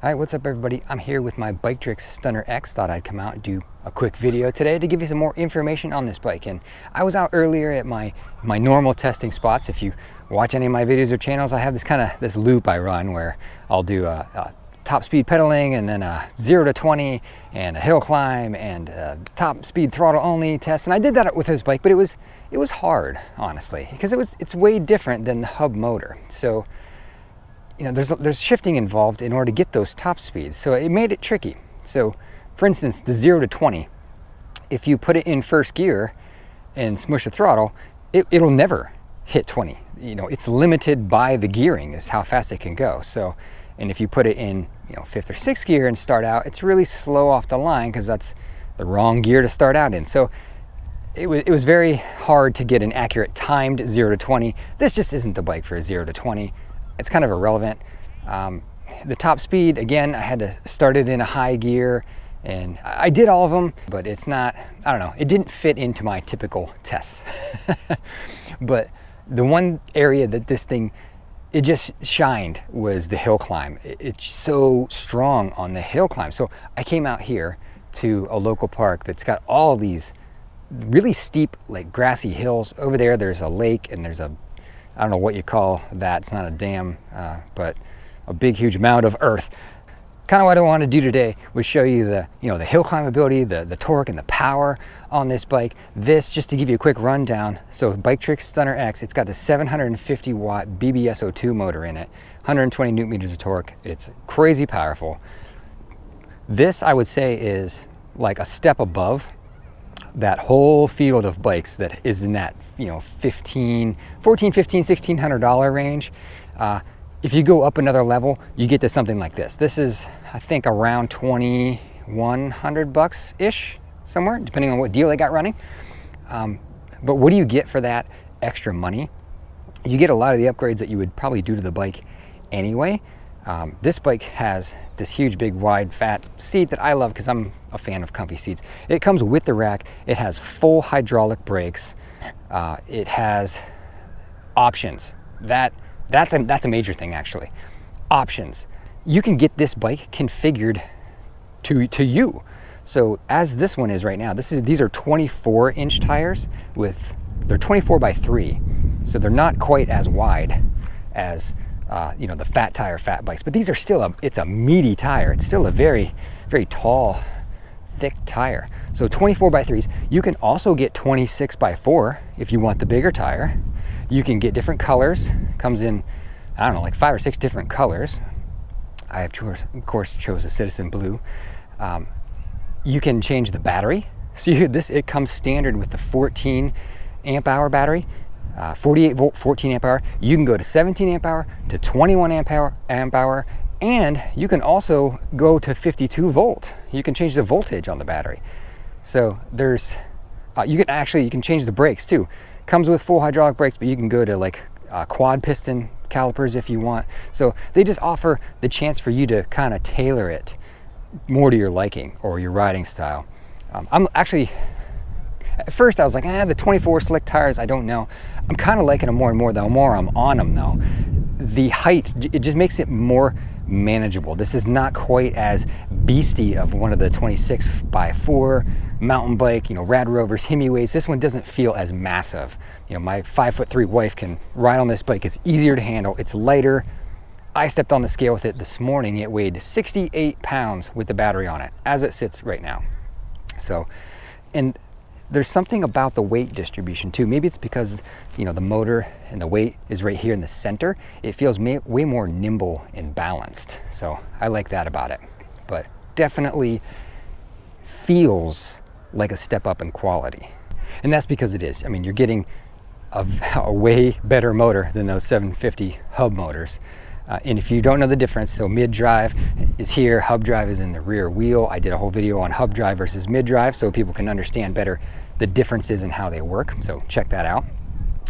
All right, what's up everybody? I'm here with my Biktrix Stunner X. Thought I'd come out and do a quick video today to give you some more information on this bike. And I was out earlier at my normal testing spots. If you watch any of my videos or channels, I have this loop I run where I'll do a top speed pedaling and then a 0 to 20 and a hill climb and a top speed throttle only test. And I did that with this bike, but it was hard, honestly, because it's way different than the hub motor. So you know, there's shifting involved in order to get those top speeds. So it made it tricky. So for instance, the 0 to 20, if you put it in first gear and smush the throttle, it'll never hit 20. You know, it's limited by the gearing is how fast it can go. So, and if you put it in, you know, fifth or sixth gear and start out, it's really slow off the line because that's the wrong gear to start out in. So it was very hard to get an accurate timed 0 to 20. This just isn't the bike for a 0 to 20. It's kind of irrelevant. The top speed, again, I had to start it in a high gear, and I did all of them, but it's not, I don't know, it didn't fit into my typical tests. But the one area that this thing, it just shined was the hill climb. It's so strong on the hill climb. So I came out here to a local park that's got all these really steep, like grassy hills. Over there, there's a lake and there's I don't know what you call that. It's not a dam, but a big, huge mound of earth. Kind of what I want to do today was show you the hill climbability, the torque and the power on this bike. This, just to give you a quick rundown. So Biktrix Stunner X, it's got the 750 watt BBS02 motor in it, 120 newton meters of torque. It's crazy powerful. This, I would say, is like a step above that whole field of bikes that is in that, you know, $1,600 range. If you go up another level, you get to something like this. This is, I think, around $2,100 ish, somewhere, depending on what deal they got running. But what do you get for that extra money? You get a lot of the upgrades that you would probably do to the bike anyway. This bike has this huge, big, wide, fat seat that I love because I'm a fan of comfy seats. It comes with the rack. It has full hydraulic brakes. It has options. That's a major thing, actually. Options. You can get this bike configured to you. So as this one is right now, these are 24-inch tires they're 24 by 3, so they're not quite as wide as the fat tire fat bikes, but these are still it's a meaty tire. It's still a very, very tall, thick tire. So 24 by 3s. You can also get 26 by 4 if you want the bigger tire. You can get different colors. Comes in, I don't know, like 5 or 6 different colors. I have, of course, chose a Citizen Blue. You can change the battery. So it comes standard with the 14 amp hour battery. 48 volt, 14 amp hour. You can go to 17 amp hour to 21 amp hour, and you can also go to 52 volt. You can change the voltage on the battery. So there's, you can change the brakes too. Comes with full hydraulic brakes, but you can go to like quad piston calipers if you want. So they just offer the chance for you to kind of tailor it more to your liking or your riding style. I'm actually, at first I was like, the 24 slick tires, I don't know. I'm kind of liking them more and more the more I'm on them though. The height, it just makes it more manageable. This is not quite as beastie of one of the 26 by 4 mountain bike, Rad Rovers, Hemiways. This one doesn't feel as massive. My 5'3" wife can ride on this bike. It's easier to handle. It's lighter. I stepped on the scale with it this morning. It weighed 68 pounds with the battery on it as it sits right now. So, and there's something about the weight distribution too. Maybe it's because, the motor and the weight is right here in the center. It feels way more nimble and balanced. So I like that about it. But definitely feels like a step up in quality. And that's because it is. I mean, you're getting a way better motor than those 750 hub motors. And if you don't know the difference, so mid drive is here, hub drive is in the rear wheel. I did a whole video on hub drive versus mid drive so people can understand better the differences in how they work. So check that out.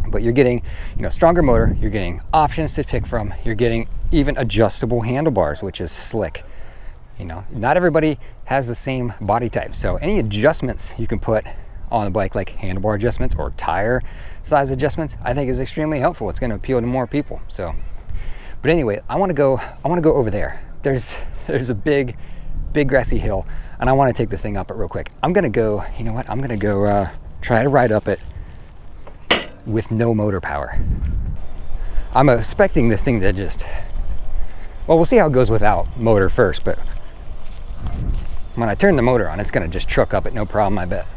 But you're getting, stronger motor, you're getting options to pick from, you're getting even adjustable handlebars, which is slick. Not everybody has the same body type. So any adjustments you can put on the bike, like handlebar adjustments or tire size adjustments, I think is extremely helpful. It's going to appeal to more people. So, but anyway, I want to go over there. There's There's a big grassy hill, and I want to take this thing up it real quick. I'm gonna go, you know what, I'm gonna go try to ride up it with no motor power. I'm expecting this thing to just, well, we'll see how it goes without motor first, but when I turn the motor on, it's gonna just truck up it, no problem, I bet.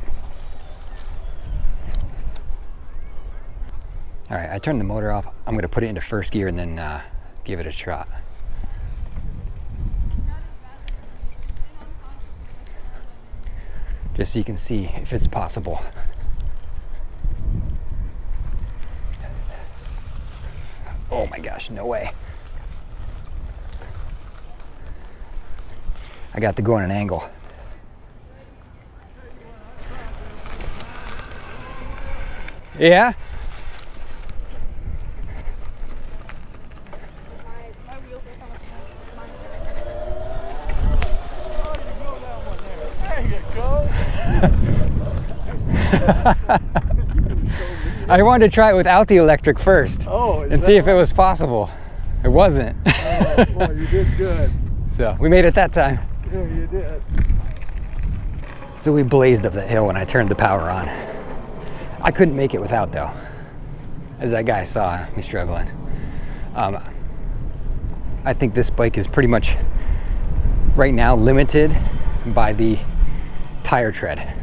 All right, I turned the motor off. I'm gonna put it into first gear and then give it a trot. Just so you can see if it's possible. Oh my gosh, no way. I got to go on an angle. Yeah? My wheels are coming. I wanted to try it without the electric first. Oh, and see if it was possible. It wasn't. Oh, boy, you did good. So we made it that time. Yeah, you did. So we blazed up that hill when I turned the power on. I couldn't make it without though, as that guy saw me struggling. I think this bike is pretty much right now limited by the tire tread.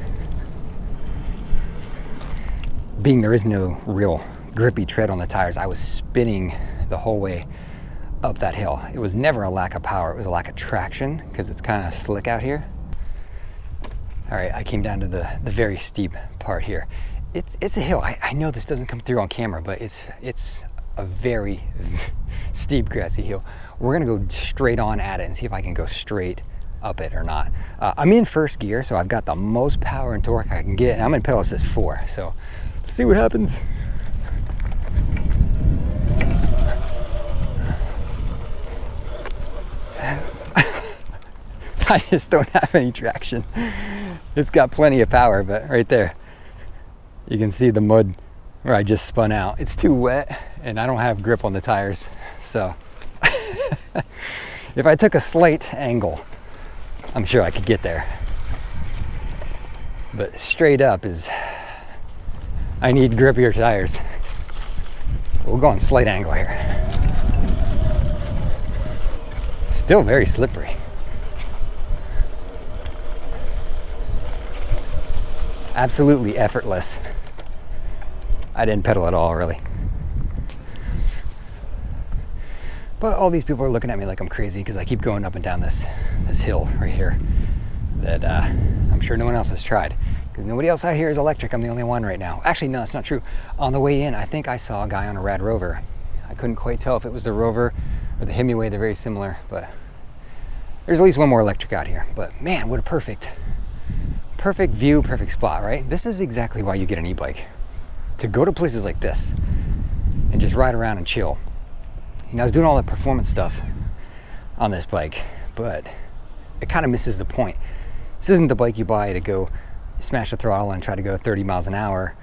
Being there is no real grippy tread on the tires, I was spinning the whole way up that hill. It was never a lack of power, it was a lack of traction because it's kind of slick out here. All right, I came down to the very steep part here. It's a hill. I know this doesn't come through on camera, but it's a very steep grassy hill. We're gonna go straight on at it and see if I can go straight up it or not. I'm in first gear, so I've got the most power and torque I can get, and I'm in pedal assist 4, so let's see what happens. I just don't have any traction. It's got plenty of power, but right there, you can see the mud where I just spun out. It's too wet and I don't have grip on the tires. So if I took a slight angle, I'm sure I could get there. But straight up is, I need grippier tires. We'll go on slight angle here. Still very slippery. Absolutely effortless. I didn't pedal at all, really. But all these people are looking at me like I'm crazy because I keep going up and down this hill right here that I'm sure no one else has tried, because nobody else out here is electric. I'm the only one right now. Actually, no, it's not true. On the way in, I think I saw a guy on a Rad Rover. I couldn't quite tell if it was the Rover or the Hemiway. They're very similar, but there's at least one more electric out here. But man, what a perfect view, perfect spot, right? This is exactly why you get an e-bike, to go to places like this and just ride around and chill. You know, I was doing all the performance stuff on this bike, but it kind of misses the point. This isn't the bike you buy to go smash the throttle and try to go 30 miles an hour,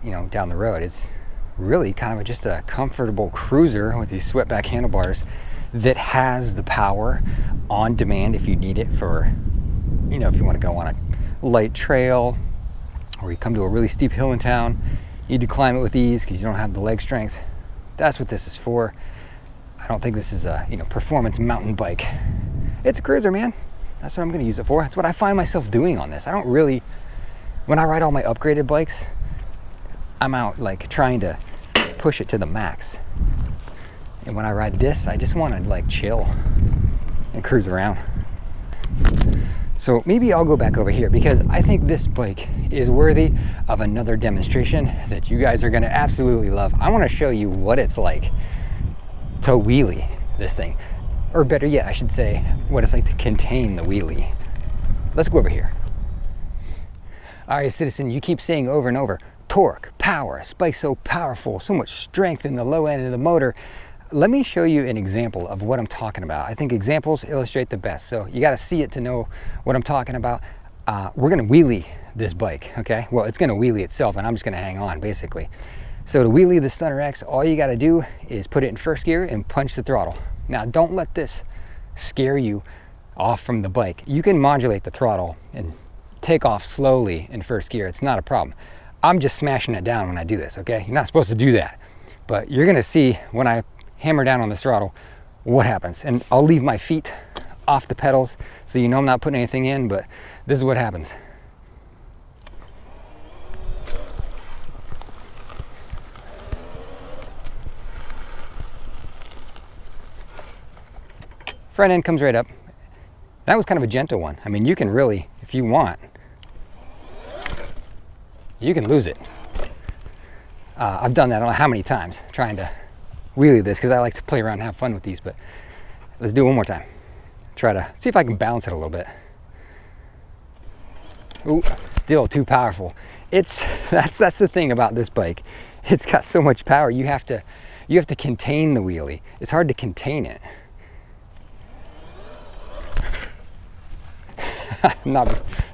you know, down the road. It's really kind of just a comfortable cruiser with these swept back handlebars that has the power on demand if you need it for, you know, if you want to go on a light trail or you come to a really steep hill in town, you need to climb it with ease because you don't have the leg strength. That's what this is for. I don't think this is a, you know, performance mountain bike. It's a cruiser, man. That's what I'm going to use it for. That's what I find myself doing on this. I don't really, when I ride all my upgraded bikes, I'm out like trying to push it to the max. And when I ride this, I just want to like chill and cruise around. So maybe I'll go back over here because I think this bike is worthy of another demonstration that you guys are going to absolutely love. I want to show you what it's like to wheelie this thing. Or better yet, I should say, what it's like to contain the wheelie. Let's go over here. All right, Citizen, you keep saying over and over, torque, power, spike so powerful, so much strength in the low end of the motor. Let me show you an example of what I'm talking about. I think examples illustrate the best. So you got to see it to know what I'm talking about. We're going to wheelie this bike, okay? Well, it's going to wheelie itself and I'm just going to hang on basically. So to wheelie the Stunner X, all you got to do is put it in first gear and punch the throttle. Now, don't let this scare you off from the bike. You can modulate the throttle and take off slowly in first gear. It's not a problem. I'm just smashing it down when I do this, okay? You're not supposed to do that. But you're gonna see when I hammer down on the throttle what happens. And I'll leave my feet off the pedals so you know I'm not putting anything in, but this is what happens. Front end comes right up. That was kind of a gentle one. I mean, you can really, if you want, you can lose it. I've done that I don't know how many times trying to wheelie this because I like to play around and have fun with these, but let's do it one more time. Try to see if I can balance it a little bit. Ooh, still too powerful. That's the thing about this bike. It's got so much power. You have to contain the wheelie. It's hard to contain it. I'm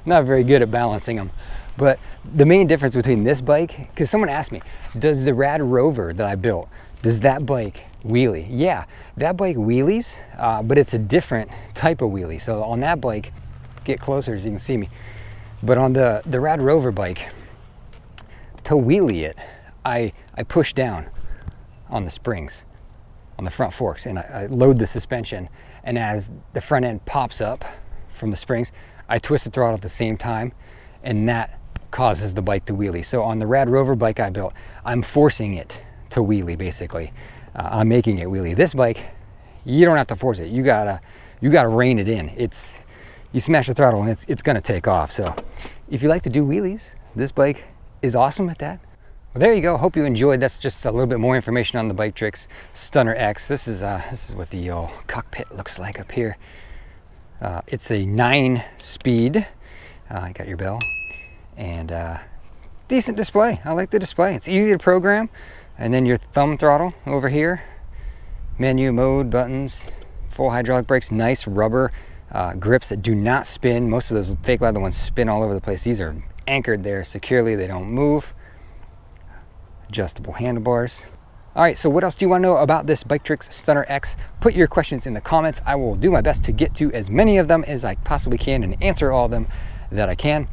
not very good at balancing them. But the main difference between this bike, because someone asked me, does the Rad Rover that I built, does that bike wheelie? Yeah, that bike wheelies, but it's a different type of wheelie. So on that bike, get closer so you can see me. But on the Rad Rover bike, to wheelie it, I push down on the springs, on the front forks, and I load the suspension. And as the front end pops up from the springs, I twist the throttle at the same time, and that causes the bike to wheelie. So on the Rad Rover bike I built, I'm forcing it to wheelie basically. I'm making it wheelie. This bike, you don't have to force it. You gotta rein it in. You smash the throttle and it's gonna take off. So if you like to do wheelies, this bike is awesome at that. Well, there you go. Hope you enjoyed. That's just a little bit more information on the Biktrix Stunner X. This is what the old cockpit looks like up here. It's a 9-speed. You got your bell. And decent display. I like the display. It's easy to program. And then your thumb throttle over here. Menu, mode, buttons, full hydraulic brakes, nice rubber grips that do not spin. Most of those fake leather ones spin all over the place. These are anchored there securely. They don't move. Adjustable handlebars. All right, so what else do you want to know about this Biktrix Stunner X? Put your questions in the comments. I will do my best to get to as many of them as I possibly can and answer all of them that I can.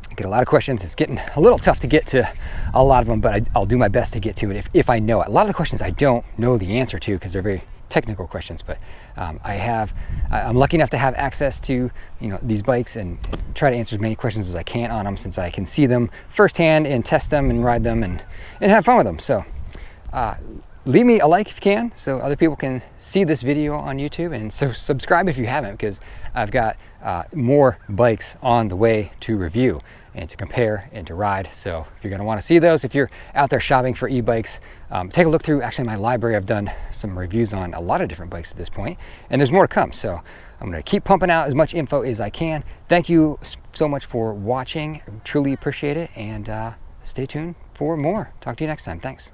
I get a lot of questions. It's getting a little tough to get to a lot of them, but I'll do my best to get to it if I know it. A lot of the questions I don't know the answer to because they're very technical questions, but I'm lucky enough to have access to these bikes and try to answer as many questions as I can on them, since I can see them firsthand and test them and ride them and have fun with them. So leave me a like if you can, so other people can see this video on YouTube, and so subscribe if you haven't, because I've got more bikes on the way to review and to compare and to ride. So if you're going to want to see those, if you're out there shopping for e-bikes, take a look through actually my library. I've done some reviews on a lot of different bikes at this point, and there's more to come. So I'm going to keep pumping out as much info as I can. Thank you so much for watching. I truly appreciate it, and stay tuned for more. Talk to you next time. Thanks.